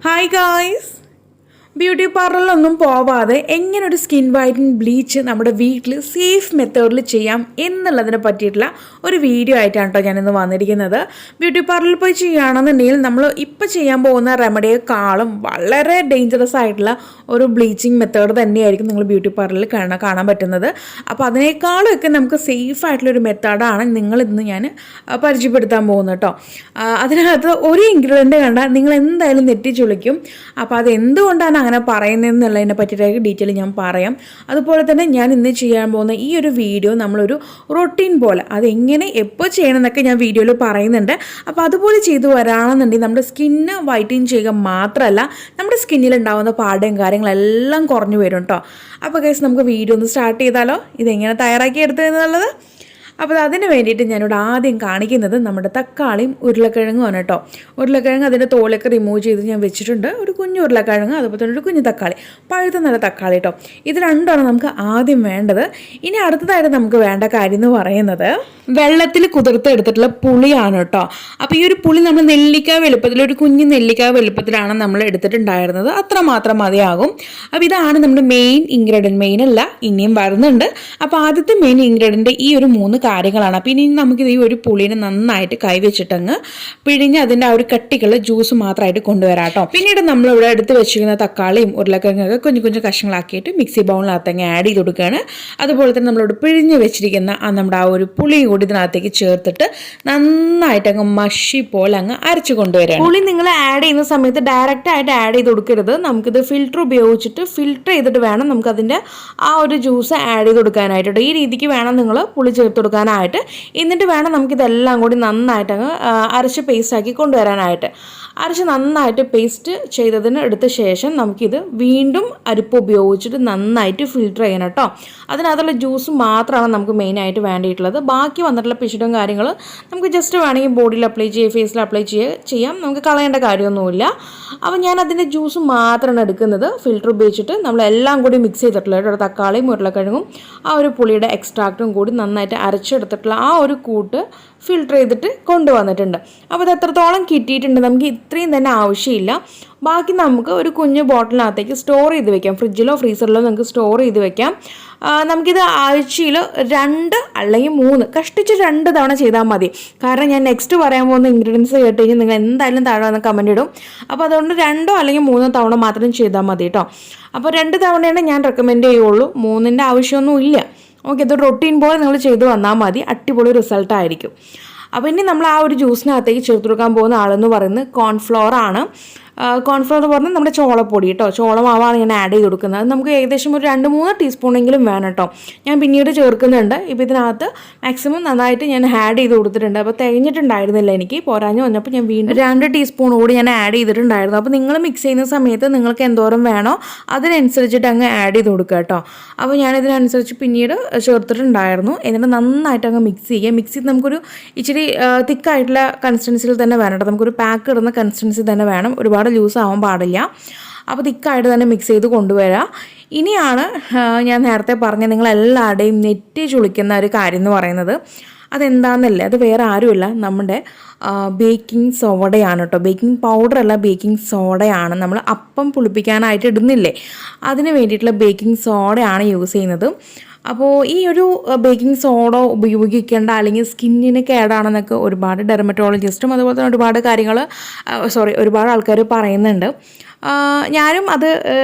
Hi guys! Beauty പാർലറിലൊന്നും പോവാതെ എങ്ങനെ ഒരു സ്കിൻ വൈറ്റനിങ് ബ്ലീച്ച് നമ്മുടെ വീട്ടിൽ സേഫ് മെത്തേഡിൽ ചെയ്യാം എന്നുള്ളതിനെ പറ്റിയിട്ടുള്ള ഒരു വീഡിയോ ആയിട്ടാണ് കേട്ടോ ഞാനിന്ന് വന്നിരിക്കുന്നത്. ബ്യൂട്ടി പാർലറിൽ പോയി ചെയ്യുകയാണെന്നുണ്ടെങ്കിൽ നമ്മൾ ഇപ്പോൾ ചെയ്യാൻ പോകുന്ന റെമഡിയെക്കാളും വളരെ ഡേഞ്ചറസ് ആയിട്ടുള്ള ഒരു ബ്ലീച്ചിങ് മെത്തേഡ് തന്നെയായിരിക്കും നിങ്ങൾ ബ്യൂട്ടി പാർലറിൽ കാണാൻ പറ്റുന്നത്. അപ്പോൾ അതിനേക്കാളും ഒക്കെ നമുക്ക് സേഫ് ആയിട്ടുള്ളൊരു മെത്തേഡാണ് നിങ്ങളിന്ന് ഞാൻ പരിചയപ്പെടുത്താൻ പോകുന്നത് കേട്ടോ. അതിനകത്ത് ഒരു ഇൻഗ്രീഡിയൻറ്റ് കണ്ടാൽ നിങ്ങൾ എന്തായാലും നെറ്റിച്ചുളിക്കും. അപ്പോൾ അതെന്തുകൊണ്ടാണ് അങ്ങനെ പറയുന്നതെന്നുള്ളതിനെ പറ്റിയിട്ട് ഡീറ്റെയിൽ ഞാൻ പറയാം. അതുപോലെ തന്നെ ഞാൻ ഇന്ന് ചെയ്യാൻ പോകുന്ന ഈ ഒരു വീഡിയോ നമ്മളൊരു റൊട്ടീൻ പോലെ അതെങ്ങനെ എപ്പോൾ ചെയ്യണം എന്നൊക്കെ ഞാൻ വീഡിയോയിൽ പറയുന്നുണ്ട്. അപ്പോൾ അതുപോലെ ചെയ്തു വരാണെന്നുണ്ടെങ്കിൽ നമ്മുടെ സ്കിന്ന് വൈറ്റൻ ചെയ്യുക മാത്രമല്ല നമ്മുടെ സ്കിന്നിൽ ഉണ്ടാകുന്ന പാടും കാര്യങ്ങളെല്ലാം കുറഞ്ഞു വരും കേട്ടോ. അപ്പോൾ ഗൈസ് നമുക്ക് വീഡിയോ ഒന്ന് സ്റ്റാർട്ട് ചെയ്താലോ, ഇതെങ്ങനെ തയ്യാറാക്കി എടുത്തതെന്നുള്ളത്. അപ്പോൾ അതിന് വേണ്ടിയിട്ട് ഞാനിവിടെ ആദ്യം കാണിക്കുന്നത് നമ്മുടെ തക്കാളിയും ഉരുളക്കിഴങ്ങുമാണ് കേട്ടോ. ഉരുളക്കിഴങ്ങ് അതിൻ്റെ തോലൊക്കെ റിമൂവ് ചെയ്ത് ഞാൻ വെച്ചിട്ടുണ്ട്. ഒരു കുഞ്ഞു ഉരുളക്കിഴങ്ങ്, അതുപോലെ തന്നെ ഒരു കുഞ്ഞു തക്കാളി, പഴുത്ത നല്ല തക്കാളി കേട്ടോ. ഇത് രണ്ടാണ് നമുക്ക് ആദ്യം വേണ്ടത്. ഇനി അടുത്തതായിട്ട് നമുക്ക് വേണ്ട കാര്യം എന്ന് പറയുന്നത് വെള്ളത്തിൽ കുതിർത്തെടുത്തിട്ടുള്ള പുളിയാണ് കേട്ടോ. അപ്പോൾ ഈ ഒരു പുളി നമ്മൾ നെല്ലിക്ക വലുപ്പത്തിൽ, ഒരു കുഞ്ഞു നെല്ലിക്ക വലുപ്പത്തിലാണ് നമ്മൾ എടുത്തിട്ടുണ്ടായിരുന്നത്. അത്രമാത്രം മതിയാകും. അപ്പോൾ ഇതാണ് നമ്മുടെ മെയിൻ ഇൻഗ്രീഡിയൻറ്റ്. മെയിൻ അല്ല, ഇനിയും വരുന്നുണ്ട്. അപ്പോൾ ആദ്യത്തെ മെയിൻ ഇൻഗ്രീഡിയൻറ്റ് ഈ ഒരു 3 കാര്യങ്ങളാണ്. അപ്പോൾ ഇനി നമുക്കിത് ഈ ഒരു പുളിനെ നന്നായിട്ട് കൈവച്ചിട്ടങ്ങ് പിഴിഞ്ഞ് അതിൻ്റെ ആ ഒരു കട്ടിക്കുള്ള ജ്യൂസ് മാത്രമായിട്ട് കൊണ്ടുവരാം കേട്ടോ. പിന്നീട് നമ്മളിവിടെ എടുത്ത് വെച്ചിരിക്കുന്ന തക്കാളിയും ഉരുളക്കിഴങ്ങൊക്കെ കുഞ്ഞു കുഞ്ഞു കഷ്ണങ്ങളാക്കിയിട്ട് മിക്സി ബൗളിനകത്തങ്ങ് ആഡ് ചെയ്ത് കൊടുക്കുകയാണ്. അതുപോലെ തന്നെ നമ്മളിവിടെ പിഴിഞ്ഞ് വെച്ചിരിക്കുന്ന നമ്മുടെ ആ ഒരു പുളി കൂടി ഇതിനകത്തേക്ക് ചേർത്തിട്ട് നന്നായിട്ട് അങ്ങ് മഷി പോലെ അങ്ങ് അരച്ച് കൊണ്ടുവരികയാണ്. പുളി നിങ്ങൾ ആഡ് ചെയ്യുന്ന സമയത്ത് ഡയറക്റ്റ് ആയിട്ട് ആഡ് ചെയ്ത് കൊടുക്കരുത്. നമുക്കിത് ഫിൽറ്റർ ഉപയോഗിച്ചിട്ട് ഫിൽറ്റർ ചെയ്തിട്ട് വേണം നമുക്കതിൻ്റെ ആ ഒരു ജ്യൂസ് ആഡ് ചെയ്ത് കൊടുക്കാനായിട്ട്. ഈ രീതിക്ക് വേണം നിങ്ങൾ പുളി ചേർത്ത് കൊടുക്കാനായിട്ട്. എന്നിട്ട് വേണം നമുക്കിതെല്ലാം കൂടി നന്നായിട്ട് അങ്ങ് അരച്ച് പേസ്റ്റാക്കി കൊണ്ടുവരാനായിട്ട്. അരച്ച് നന്നായിട്ട് പേസ്റ്റ് ചെയ്തതിന് എടുത്ത ശേഷം നമുക്കിത് വീണ്ടും അരിപ്പ് ഉപയോഗിച്ചിട്ട് നന്നായിട്ട് ഫിൽറ്റർ ചെയ്യണം കേട്ടോ. അതിനകത്തുള്ള ജ്യൂസ് മാത്രമാണ് നമുക്ക് മെയിനായിട്ട് വേണ്ടിയിട്ടുള്ളത്. ബാക്കി വന്നിട്ടുള്ള പിശുടും കാര്യങ്ങൾ നമുക്ക് ജസ്റ്റ് വേണമെങ്കിൽ ബോഡിയിൽ അപ്ലൈ ചെയ്യുക, ഫേസിൽ അപ്ലൈ ചെയ്യാം. നമുക്ക് കളയേണ്ട കാര്യമൊന്നുമില്ല. അപ്പോൾ ഞാൻ അതിൻ്റെ ജ്യൂസ് മാത്രമാണ് എടുക്കുന്നത്. ഫിൽറ്റർ ഉപയോഗിച്ചിട്ട് നമ്മളെല്ലാം കൂടി മിക്സ് ചെയ്തിട്ടുള്ള കേട്ടോ. തക്കാളിയും ഉരുളക്കിഴങ്ങും ആ ഒരു പുളിയുടെ എക്സ്ട്രാക്റ്റും കൂടി നന്നായിട്ട് അരച്ചെടുത്തിട്ടുള്ള ആ ഒരു കൂട്ട് ഫിൽറ്റർ ചെയ്തിട്ട് കൊണ്ടുവന്നിട്ടുണ്ട്. അപ്പോൾ ഇത് എത്രത്തോളം കിട്ടിയിട്ടുണ്ട് നമുക്ക് ഇത്രയും തന്നെ ആവശ്യമില്ല. ബാക്കി നമുക്ക് ഒരു കുഞ്ഞു ബോട്ടിലിനകത്തേക്ക് സ്റ്റോർ ചെയ്ത് വെക്കാം. ഫ്രിഡ്ജിലോ ഫ്രീസറിലോ നമുക്ക് സ്റ്റോർ ചെയ്ത് വെക്കാം. നമുക്കിത് ആഴ്ചയിൽ 2 അല്ലെങ്കിൽ 3 കഷ്ടിച്ച് 2 തവണ ചെയ്താൽ മതി. കാരണം ഞാൻ നെക്സ്റ്റ് പറയാൻ പോകുന്ന ഇൻഗ്രീഡിയൻസ് കേട്ട് കഴിഞ്ഞാൽ നിങ്ങൾ എന്തായാലും താഴെ വന്ന് കമൻറ്റ് ഇടും. അപ്പോൾ അതുകൊണ്ട് 2 അല്ലെങ്കിൽ 3 തവണ മാത്രം ചെയ്താൽ മതി കേട്ടോ. അപ്പോൾ 2 തവണയാണ് ഞാൻ റെക്കമെൻഡ് ചെയ്യുള്ളൂ. 3ൻ്റെ ആവശ്യമൊന്നും ഇല്ല. ഓക്കെ, ഇത് റൊട്ടീൻ പോലെ നിങ്ങൾ ചെയ്ത് വന്നാൽ മതി. അടിപൊളി റിസൾട്ടായിരിക്കും. അപ്പോൾ ഇനി നമ്മൾ ആ ഒരു ജ്യൂസിനകത്തേക്ക് ചേർത്ത് കൊടുക്കാൻ പോകുന്ന ആളെന്ന് പറയുന്നത് കോൺഫ്ലോർ ആണ്. കോൺഫ്ലോർ എന്ന് പറഞ്ഞാൽ നമ്മുടെ ചോളപ്പൊടി കേട്ടോ. ചോളമാവാണ് ഞാൻ ആഡ് ചെയ്ത് കൊടുക്കുന്നത്. അത് നമുക്ക് ഏകദേശം ഒരു 2-3 ടീസ്പൂണെങ്കിലും വേണം കേട്ടോ. ഞാൻ പിന്നീട് ചേർക്കുന്നുണ്ട്. ഇപ്പോൾ ഇതിനകത്ത് മാക്സിമം നന്നായിട്ട് ഞാൻ ആഡ് ചെയ്ത് കൊടുത്തിട്ടുണ്ട്. അപ്പോൾ തികഞ്ഞിട്ടുണ്ടായിരുന്നില്ല എനിക്ക്, പോരാഞ്ഞ് വന്നപ്പോൾ ഞാൻ വീണ്ടും 2 ടീസ്പൂൺ കൂടി ഞാൻ ആഡ് ചെയ്തിട്ടുണ്ടായിരുന്നു. അപ്പോൾ നിങ്ങൾ മിക്സ് ചെയ്യുന്ന സമയത്ത് നിങ്ങൾക്ക് എന്തോരം വേണോ അതിനനുസരിച്ചിട്ട് അങ്ങ് ആഡ് ചെയ്ത് കൊടുക്കുക കേട്ടോ. അപ്പോൾ ഞാനിതിനനുസരിച്ച് പിന്നീട് ചേർത്തിട്ടുണ്ടായിരുന്നു. എന്നിട്ട് നന്നായിട്ട് അങ്ങ് മിക്സ് ചെയ്യുക. മിക്സ് ചെയ്ത് നമുക്കൊരു ഇച്ചിരി തിക്കായിട്ടുള്ള കൺസിസ്റ്റൻസിയിൽ തന്നെ വേണം കേട്ടോ. നമുക്കൊരു പാക്ക് ഇടുന്ന കൺസിസ്റ്റൻസി തന്നെ വേണം. ഒരുപാട് ലൂസ് ആവാൻ പാടില്ല. അപ്പോൾ തിക്കായിട്ട് തന്നെ മിക്സ് ചെയ്ത് കൊണ്ടുവരിക. ഇനിയാണ് ഞാൻ നേരത്തെ പറഞ്ഞ നിങ്ങളെല്ലാവരുടെയും നെറ്റി ചുളിക്കുന്ന ഒരു കാര്യം എന്ന് പറയുന്നത്. അതെന്താണെന്നല്ലേ, അത് വേറെ ആരുമില്ല, നമ്മുടെ ബേക്കിംഗ് സോഡയാണ് കേട്ടോ. ബേക്കിംഗ് പൗഡറല്ല, ബേക്കിംഗ് സോഡയാണ്. നമ്മൾ അപ്പം പുളിപ്പിക്കാനായിട്ട് ഇടുന്നില്ലേ, അതിന് വേണ്ടിയിട്ടുള്ള ബേക്കിംഗ് സോഡയാണ് യൂസ് ചെയ്യുന്നത്. അപ്പോൾ ഈ ഒരു ബേക്കിംഗ് സോഡ ഉപയോഗിക്കേണ്ട അല്ലെങ്കിൽ സ്കിന്നിന് കേടാണെന്നൊക്കെ ഒരുപാട് ഡെർമറ്റോളജിസ്റ്റും അതുപോലെ തന്നെ ഒരുപാട് ആൾക്കാർ പറയുന്നുണ്ട്. ഞാനും അത്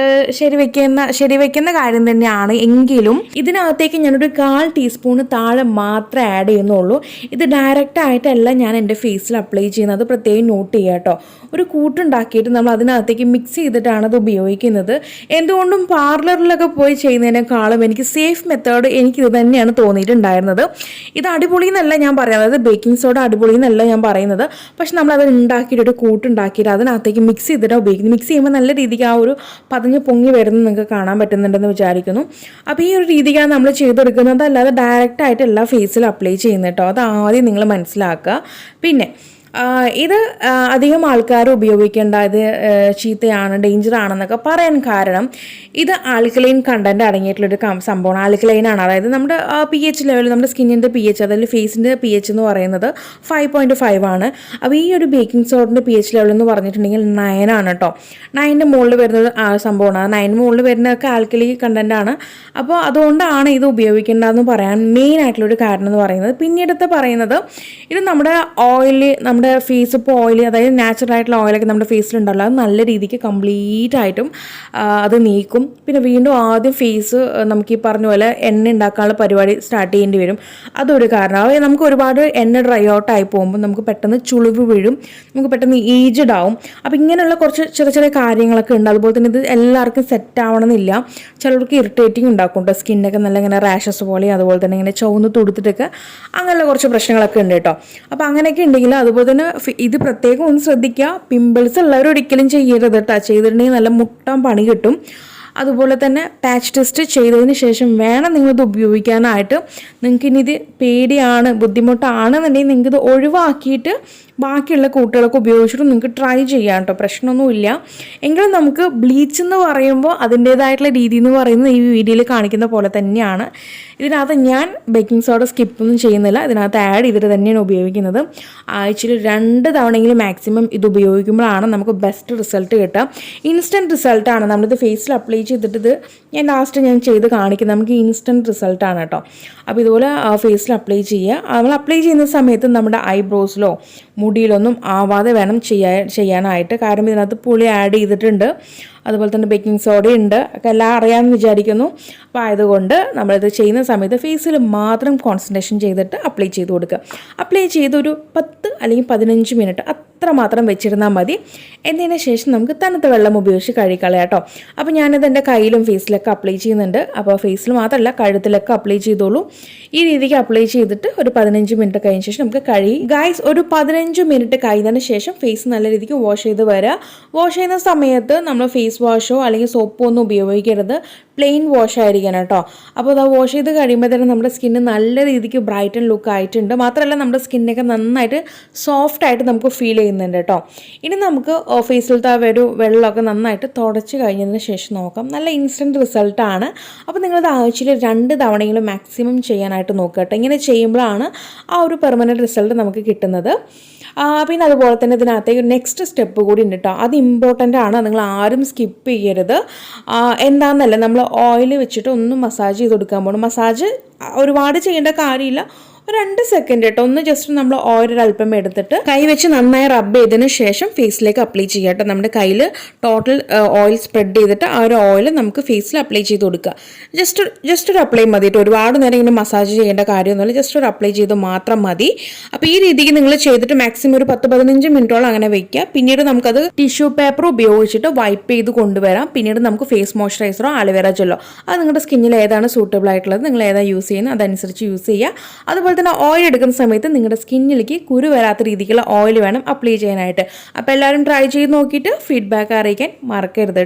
ശരിവെക്കുന്ന കാര്യം തന്നെയാണ്. എങ്കിലും ഇതിനകത്തേക്ക് ഞാനൊരു 1/4 ടീസ്പൂൺ താഴെ മാത്രമേ ആഡ് ചെയ്യുന്നുള്ളൂ. ഇത് ഡയറക്റ്റ് ആയിട്ടല്ല ഞാൻ എൻ്റെ ഫേസിൽ അപ്ലൈ ചെയ്യുന്നത്. പ്രത്യേകം നോട്ട് ചെയ്യുക കേട്ടോ. ഒരു കൂട്ടുണ്ടാക്കിയിട്ട് നമ്മൾ അതിനകത്തേക്ക് മിക്സ് ചെയ്തിട്ടാണ് അത് ഉപയോഗിക്കുന്നത്. എന്തുകൊണ്ടും പാർലറിലൊക്കെ പോയി ചെയ്യുന്നതിനേക്കാളും എനിക്ക് സേഫ് മെത്തേഡ് എനിക്കിത് തന്നെയാണ് തോന്നിയിട്ടുണ്ടായിരുന്നത്. ഇത് അടിപൊളി എന്നല്ല ഞാൻ പറയുന്നത്, ബേക്കിംഗ് സോഡ അടിപൊളി എന്നല്ല ഞാൻ പറയുന്നത്. പക്ഷെ നമ്മളത് ഉണ്ടാക്കിയിട്ട് ഒരു കൂട്ടുണ്ടാക്കിയിട്ട് അതിനകത്തേക്ക് മിക്സ് ചെയ്തിട്ടാണ് ഉപയോഗിക്കുന്നത്. മിക്സ് ചെയ്യുമ്പോൾ നല്ല രീതിക്ക് ആ ഒരു പതഞ്ഞ് പൊങ്ങി വരുന്നത് നിങ്ങൾക്ക് കാണാൻ പറ്റുന്നുണ്ടെന്ന് വിചാരിക്കുന്നു. അപ്പോൾ ഈ ഒരു രീതിക്കാണ് നമ്മൾ ചെയ്തെടുക്കുന്നത്, അല്ലാതെ ഡയറക്റ്റ് ആയിട്ട് എല്ലാ ഫേസിലും അപ്ലൈ ചെയ്യുന്നത് കേട്ടോ. അത് ആദ്യം നിങ്ങൾ മനസ്സിലാക്കുക. പിന്നെ ഇത് അധികം ആൾക്കാർ ഉപയോഗിക്കേണ്ട, ഇത് ചീത്തയാണ്, ഡേഞ്ചർ ആണെന്നൊക്കെ പറയാൻ കാരണം ഇത് ആൽക്കലൈൻ കണ്ടന്റ് അടങ്ങിയിട്ടുള്ളൊരു സംഭവമാണ്. ആൽക്കലൈനാണ്, അതായത് നമ്മുടെ pH ലെവൽ, നമ്മുടെ സ്കിന്നിൻ്റെ pH, അതായത് ഫേസിൻ്റെ pH എന്ന് പറയുന്നത് 5.5 ആണ്. അപ്പോൾ ഈ ഒരു ബേക്കിംഗ് സോഡൻ്റെ pH ലെവൽ എന്ന് പറഞ്ഞിട്ടുണ്ടെങ്കിൽ 9 ആണ് കേട്ടോ. 9ൻ്റെ മുകളിൽ വരുന്നത് സംഭവമാണ്. 9 മുകളിൽ വരുന്നതൊക്കെ ആൽക്കലി കണ്ടന്റ് ആണ്. അപ്പോൾ അതുകൊണ്ടാണ് ഇത് ഉപയോഗിക്കേണ്ടതെന്ന് പറയാൻ മെയിൻ ആയിട്ടുള്ളൊരു കാരണം എന്ന് പറയുന്നത്. പിന്നീടത്തെ പറയുന്നത്, ഇത് നമ്മുടെ ഓയിൽ, നമ്മുടെ ഫേസ് ഇപ്പോൾ ഓയിൽ, അതായത് നാച്ചുറൽ ആയിട്ടുള്ള ഓയിലൊക്കെ നമ്മുടെ ഫേസിലുണ്ടല്ലോ, അത് നല്ല രീതിക്ക് കംപ്ലീറ്റ് ആയിട്ടും അത് നീക്കും. പിന്നെ വീണ്ടും ആദ്യം ഫേസ് നമുക്ക് ഈ പറഞ്ഞ പോലെ എണ്ണ ഉണ്ടാക്കാനുള്ള പരിപാടി സ്റ്റാർട്ട് ചെയ്യേണ്ടി വരും. അതൊരു കാരണം. അതായത് നമുക്ക് ഒരുപാട് എണ്ണ ഡ്രൈ ഔട്ട് ആയി പോകുമ്പോൾ നമുക്ക് പെട്ടെന്ന് ചുളിവ് വീഴും, നമുക്ക് പെട്ടെന്ന് ഏജ്ഡ് ആവും. അപ്പോൾ ഇങ്ങനെയുള്ള കുറച്ച് ചെറിയ ചെറിയ കാര്യങ്ങളൊക്കെ ഉണ്ട്. അതുപോലെ തന്നെ ഇത് എല്ലാവർക്കും സെറ്റ് ആവണമെന്നില്ല. ചിലർക്ക് ഇറിറ്റേറ്റിംഗ് ഉണ്ടാക്കും കേട്ടോ, സ്കിന്നൊക്കെ നല്ല ഇങ്ങനെ റാഷസ് പോലെ, അതുപോലെ തന്നെ ഇങ്ങനെ ചുവന്ന് തുടുത്തിട്ടൊക്കെ അങ്ങനെയുള്ള കുറച്ച് പ്രശ്നങ്ങളൊക്കെ ഉണ്ട് കേട്ടോ. അപ്പോൾ അങ്ങനെയൊക്കെ ഉണ്ടെങ്കിൽ അതുപോലെ തന്നെ ഇത് പ്രത്യേകം ഒന്ന് ശ്രദ്ധിക്കുക. പിമ്പിൾസ് ഉള്ളവർ ഒരിക്കലും ചെയ്യരുത് കേട്ടോ. ചെയ്തിട്ടുണ്ടെങ്കിൽ നല്ല മുട്ടാൻ പണി കിട്ടും. അതുപോലെ തന്നെ പാച്ച് ടെസ്റ്റ് ചെയ്തതിന് ശേഷം വേണം നിങ്ങളിത് ഉപയോഗിക്കാനായിട്ട്. നിങ്ങൾക്ക് ഇനി ഇത് പേടിയാണ്, ബുദ്ധിമുട്ടാണെന്നുണ്ടെങ്കിൽ നിങ്ങൾക്കിത് ഒഴിവാക്കിയിട്ട് ബാക്കിയുള്ള കൂട്ടുകളൊക്കെ ഉപയോഗിച്ചിട്ട് നിങ്ങൾക്ക് ട്രൈ ചെയ്യാം കേട്ടോ, പ്രശ്നമൊന്നുമില്ല. എങ്കിലും നമുക്ക് ബ്ലീച്ച് എന്ന് പറയുമ്പോൾ അതിൻ്റേതായിട്ടുള്ള രീതി എന്ന് പറയുന്നത് ഈ വീഡിയോയിൽ കാണിക്കുന്ന പോലെ തന്നെയാണ്. ഇതിനകത്ത് ഞാൻ ബേക്കിംഗ് സോഡ സ്കിപ്പൊന്നും ചെയ്യുന്നില്ല, ഇതിനകത്ത് ആഡ് ചെയ്തിട്ട് തന്നെയാണ് ഉപയോഗിക്കുന്നത്. ആഴ്ചയിൽ 2 തവണയെങ്കിലും മാക്സിമം ഇത് ഉപയോഗിക്കുമ്പോഴാണ് നമുക്ക് ബെസ്റ്റ് റിസൾട്ട് കിട്ടുക. ഇൻസ്റ്റൻറ്റ് റിസൾട്ടാണ്. നമ്മളിത് ഫേസിൽ അപ്ലൈ ചെയ്തിട്ട് ഇത് ഞാൻ ചെയ്ത് കാണിക്കുന്നത്, നമുക്ക് ഇൻസ്റ്റൻറ്റ് റിസൾട്ടാണ് കേട്ടോ. അപ്പോൾ ഇതുപോലെ ഫേസിൽ അപ്ലൈ ചെയ്യുക. നമ്മൾ അപ്ലൈ ചെയ്യുന്ന സമയത്ത് നമ്മുടെ ഐബ്രോസിലോ മുടിയിലൊന്നും ആവാതെ വേണം ചെയ്യാനായിട്ട്. കാരണം ഇതിനകത്ത് പുളി ആഡ് ചെയ്തിട്ടുണ്ട്, അതുപോലെ തന്നെ ബേക്കിംഗ് സോഡയുണ്ട്, ഒക്കെ എല്ലാം അറിയാമെന്ന് വിചാരിക്കുന്നു. അപ്പോൾ ആയതുകൊണ്ട് നമ്മളിത് ചെയ്യുന്ന സമയത്ത് ഫേസിൽ മാത്രം കോൺസെൻട്രേഷൻ ചെയ്തിട്ട് അപ്ലൈ ചെയ്ത് കൊടുക്കുക. അപ്ലൈ ചെയ്തൊരു 10 അല്ലെങ്കിൽ 15 മിനിറ്റ് അത്ര മാത്രം വെച്ചിരുന്നാൽ മതി. എന്നതിന് ശേഷം നമുക്ക് തണുത്ത വെള്ളം ഉപയോഗിച്ച് കഴുകിക്കളയാം കേട്ടോ. അപ്പോൾ ഞാനിത് എൻ്റെ കയ്യിലും ഫേസിലൊക്കെ അപ്ലൈ ചെയ്യുന്നുണ്ട്. അപ്പോൾ ഫേസിൽ മാത്രമല്ല കഴുത്തിലൊക്കെ അപ്ലൈ ചെയ്തോളൂ. ഈ രീതിക്ക് അപ്ലൈ ചെയ്തിട്ട് ഒരു 15 മിനിറ്റ് കഴിഞ്ഞ ശേഷം നമുക്ക് കഴുകി. ഗൈസ്, ഒരു 15 മിനിറ്റ് കഴിഞ്ഞതിന് ശേഷം ഫേസ് നല്ല രീതിക്ക് വാഷ് ചെയ്ത് വരിക. വാഷ് ചെയ്യുന്ന സമയത്ത് നമ്മൾ ഫേസ് വാഷോ അല്ലെങ്കിൽ സോപ്പോ ഒന്നും ഉപയോഗിക്കരുത്, പ്ലെയിൻ വാഷ് ആയിരിക്കണം കേട്ടോ. അപ്പോൾ അത് വാഷ് ചെയ്ത് കഴിയുമ്പോൾ തന്നെ നമ്മുടെ സ്കിന്ന് നല്ല രീതിക്ക് ബ്രൈറ്റ് ആൻഡ് ലുക്ക് ആയിട്ടുണ്ട്. മാത്രമല്ല നമ്മുടെ സ്കിന്നൊക്കെ നന്നായിട്ട് സോഫ്റ്റ് ആയിട്ട് നമുക്ക് ഫീൽ ചെയ്യുന്നുണ്ട് കേട്ടോ. ഇനി നമുക്ക് ഫേസിലത്തെ ഒരു വെള്ളമൊക്കെ നന്നായിട്ട് തുടച്ച് കഴിഞ്ഞതിന് ശേഷം നോക്കാം. നല്ല ഇൻസ്റ്റൻറ്റ് റിസൾട്ടാണ്. അപ്പോൾ നിങ്ങളത് ആഴ്ചയിൽ 2 തവണയെങ്കിലും മാക്സിമം ചെയ്യാനായിട്ട് നോക്കുക കേട്ടോ. ഇങ്ങനെ ചെയ്യുമ്പോഴാണ് ആ ഒരു പെർമനൻറ്റ് റിസൾട്ട് നമുക്ക് കിട്ടുന്നത്. പിന്നെ അതുപോലെ തന്നെ ഇതിനകത്തേക്ക് നെക്സ്റ്റ് സ്റ്റെപ്പ് കൂടി ഉണ്ട് കേട്ടോ. അത് ഇമ്പോർട്ടൻ്റ് ആണ്, നിങ്ങൾ ആരും സ്കിപ്പ് ചെയ്യരുത്. എന്താണെന്നല്ല, നമ്മൾ ഓയിൽ വെച്ചിട്ട് ഒന്ന് മസാജ് ചെയ്ത് കൊടുക്കാൻ പോകണം. മസാജ് ഒരുപാട് ചെയ്യേണ്ട കാര്യമില്ല, 2 സെക്കൻഡ് കേട്ടോ. ഒന്ന് ജസ്റ്റ് നമ്മൾ ഓയിൽ ഒരല്പം എടുത്തിട്ട് കൈ വെച്ച് നന്നായി റബ്ബ് ചെയ്തതിന് ശേഷം ഫേസിലേക്ക് അപ്ലൈ ചെയ്യുക കേട്ടോ. നമ്മുടെ കയ്യിൽ ടോട്ടൽ ഓയിൽ സ്പ്രെഡ് ചെയ്തിട്ട് ആ ഒരു ഓയിൽ നമുക്ക് ഫേസിൽ അപ്ലൈ ചെയ്ത് കൊടുക്കുക. ജസ്റ്റ് ഒരു അപ്ലൈ മതി കേട്ടോ. ഒരുപാട് നേരം ഇങ്ങനെ മസാജ് ചെയ്യേണ്ട കാര്യമൊന്നുമില്ല, ജസ്റ്റ് ഒരു അപ്ലൈ ചെയ്ത് മാത്രം മതി. അപ്പോൾ ഈ രീതിക്ക് നിങ്ങൾ ചെയ്തിട്ട് മാക്സിമം ഒരു 10-15 മിനിറ്റോളം അങ്ങനെ വെക്കുക. പിന്നീട് നമുക്കത് ടിഷ്യൂ പേപ്പർ ഉപയോഗിച്ചിട്ട് വൈപ്പ് ചെയ്ത് കൊണ്ടുവരാം. പിന്നീട് നമുക്ക് ഫേസ് മോയ്സ്ചറൈസറോ അലോവേറ ജെല്ലോ, അത് നിങ്ങളുടെ സ്കിന്നിൽ ഏതാണ് സൂട്ടബിൾ ആയിട്ടുള്ളത്, നിങ്ങൾ ഏതാണ് യൂസ് ചെയ്യുന്നത് അതനുസരിച്ച് യൂസ് ചെയ്യുക. അതുപോലെ തന്നെ ഓയിൽ എടുക്കുന്ന സമയത്ത് നിങ്ങളുടെ സ്കിന്നിലേക്ക് കുരു വരാത്ത രീതിക്കുള്ള ഓയിൽ വേണം അപ്ലൈ ചെയ്യാനായിട്ട്. അപ്പോൾ എല്ലാവരും ട്രൈ ചെയ്ത് നോക്കിയിട്ട് ഫീഡ്ബാക്ക് അറിയിക്കാൻ മറക്കരുത് കേട്ടോ.